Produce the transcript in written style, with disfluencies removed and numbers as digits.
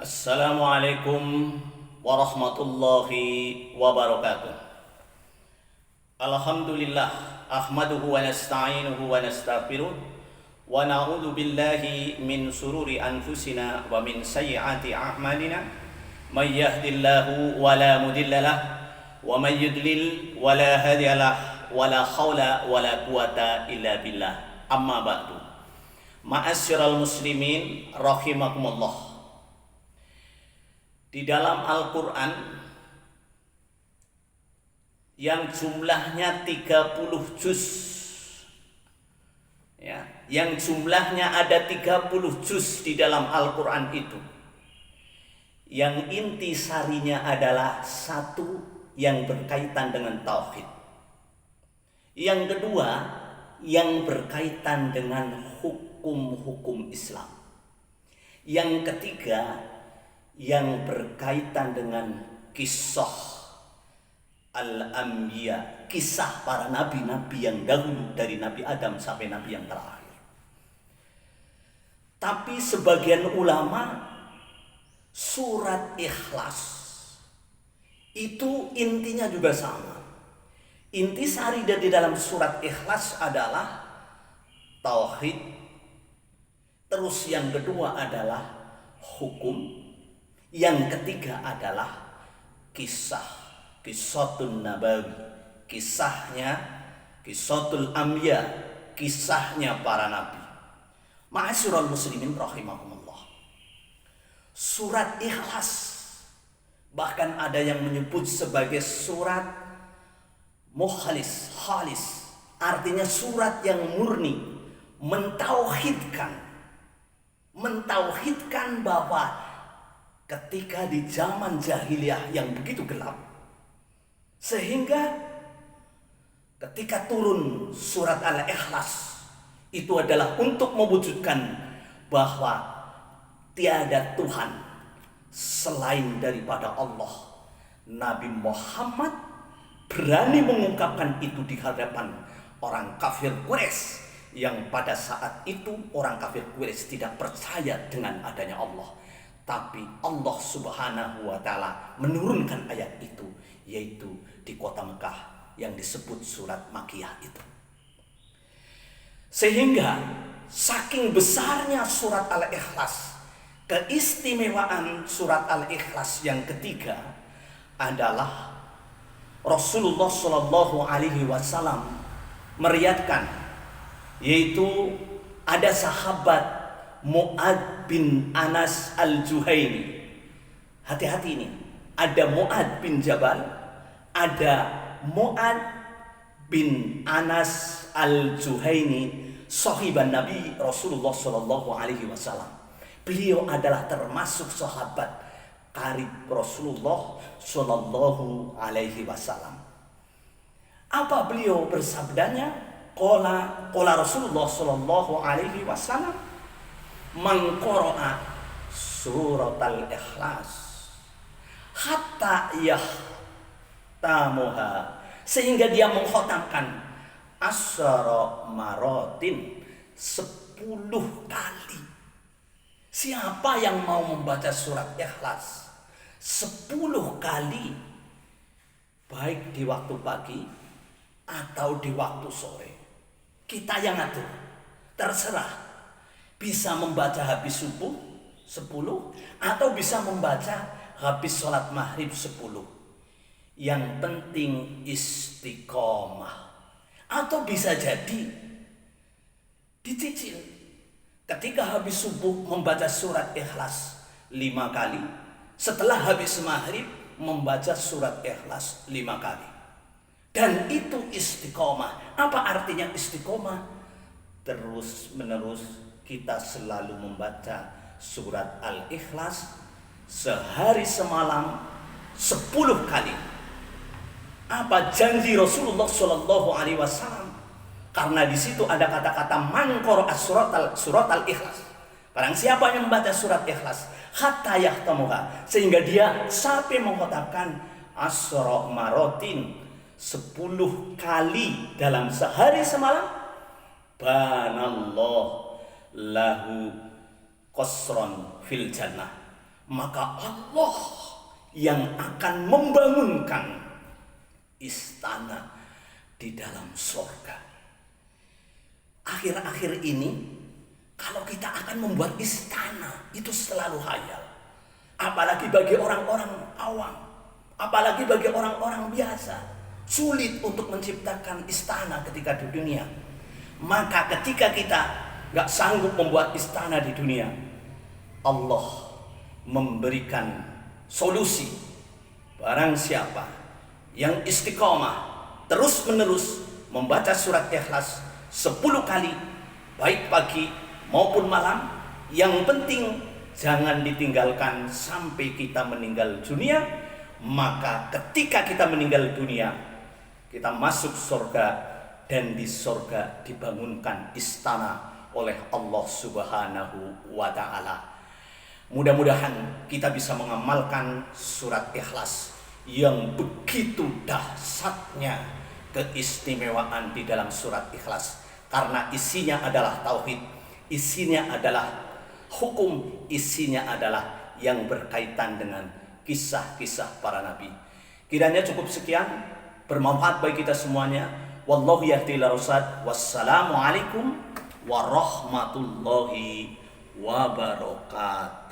Assalamualaikum warahmatullahi wabarakatuh. Alhamdulillah ahmaduhu wa nasta'inuhu wa nastaghfiruh wa na'udzu billahi min sururi anfusina wa min sayyiati a'malina may yahdihillahu wa la mudilla lahu wa may yudlil wa la hadiya lahu wa la haula wa la quwata illa billah. Amma ba'du. Ma'asyiral muslimin rahimakumullah. Di dalam Al-Quran yang jumlahnya 30 juz, ya, yang jumlahnya ada 30 juz di dalam Al-Quran itu, yang inti sarinya adalah satu, yang berkaitan dengan tauhid. Yang kedua, yang berkaitan dengan hukum-hukum Islam. Yang ketiga, yang berkaitan dengan kisah al-anbiya, kisah para nabi-nabi yang dahulu dari Nabi Adam sampai nabi yang terakhir. Tapi sebagian ulama, surat Ikhlas itu intinya juga sama. Inti sari dari dalam surat Ikhlas adalah tauhid. Terus yang kedua adalah hukum. Yang ketiga adalah kisahun nabawi, kisatul anbiya, kisahnya para nabi. Ma'asyiral muslimin rahimakumullah. Surat Ikhlas bahkan ada yang menyebut sebagai surat khalis, artinya surat yang murni, mentauhidkan bahwa ketika di zaman jahiliyah yang begitu gelap, sehingga ketika turun surat Al-Ikhlas itu adalah untuk mewujudkan bahwa tiada Tuhan selain daripada Allah. Nabi Muhammad berani mengungkapkan itu di hadapan orang kafir Quraisy, yang pada saat itu orang kafir Quraisy tidak percaya dengan adanya Allah. Tapi Allah Subhanahu wa Ta'ala menurunkan ayat itu, yaitu di kota Mekah yang disebut surat Makkiyah itu. Sehingga saking besarnya surat Al-Ikhlas, keistimewaan surat Al-Ikhlas yang ketiga adalah Rasulullah Shallallahu Alaihi Wasallam meriatkan, yaitu ada sahabat Mu'ad bin Anas al-Juhaini. Hati-hati ini, ada Mu'ad bin Jabal, ada Mu'ad bin Anas al-Juhaini, sahiban Nabi Rasulullah Shallallahu Alaihi Wasallam. Beliau adalah termasuk sahabat karib Rasulullah Shallallahu Alaihi Wasallam. Apa beliau bersabdanya? Qala Rasulullah Shallallahu Alaihi Wasallam, man qara'a surat Al-Ikhlas hatta yahtamuha, sehingga dia mengkhatamkan asyara maratin, 10 kali. Siapa yang mau membaca surat Ikhlas 10 kali, baik di waktu pagi atau di waktu sore, kita yang atur, terserah. Bisa membaca habis subuh 10, atau bisa membaca habis sholat maghrib 10. Yang penting istiqomah. Atau bisa jadi dicicil. Ketika habis subuh membaca surat Ikhlas 5 kali, setelah habis maghrib membaca surat Ikhlas 5 kali. Dan itu istiqomah. Apa artinya istiqomah? Terus menerus kita selalu membaca surat Al-Ikhlas sehari semalam 10 kali. Apa janji Rasulullah Shallallahu Alaihi Wasallam? Karena di situ ada kata-kata man qara'a surat Al-Ikhlas. Barang siapa yang membaca surat Ikhlas hatta yahtamuha, sehingga dia sampai mengkhatamkan asyra maratin 10 kali dalam sehari semalam, banallahu lahu qasron fil jannah, maka Allah yang akan membangunkan istana di dalam surga. Akhir-akhir ini kalau kita akan membuat istana itu selalu hayal. Apalagi bagi orang-orang awam, apalagi bagi orang-orang biasa, sulit untuk menciptakan istana ketika di dunia. Maka ketika kita gak sanggup membuat istana di dunia, Allah memberikan solusi. Barang siapa yang istiqomah terus menerus membaca surat Ikhlas 10 kali, baik pagi maupun malam, yang penting jangan ditinggalkan sampai kita meninggal dunia. Maka ketika kita meninggal dunia, kita masuk surga, dan di surga dibangunkan istana oleh Allah Subhanahu wa Ta'ala. Mudah-mudahan kita bisa mengamalkan surat Ikhlas yang begitu dahsyatnya keistimewaan di dalam surat Ikhlas, karena isinya adalah tauhid, isinya adalah hukum, isinya adalah yang berkaitan dengan kisah-kisah para nabi. Kiranya cukup sekian, bermanfaat bagi kita semuanya. Wallahu yahdi ila rasyad. Wassalamualaikum warahmatullahi wabarakatuh.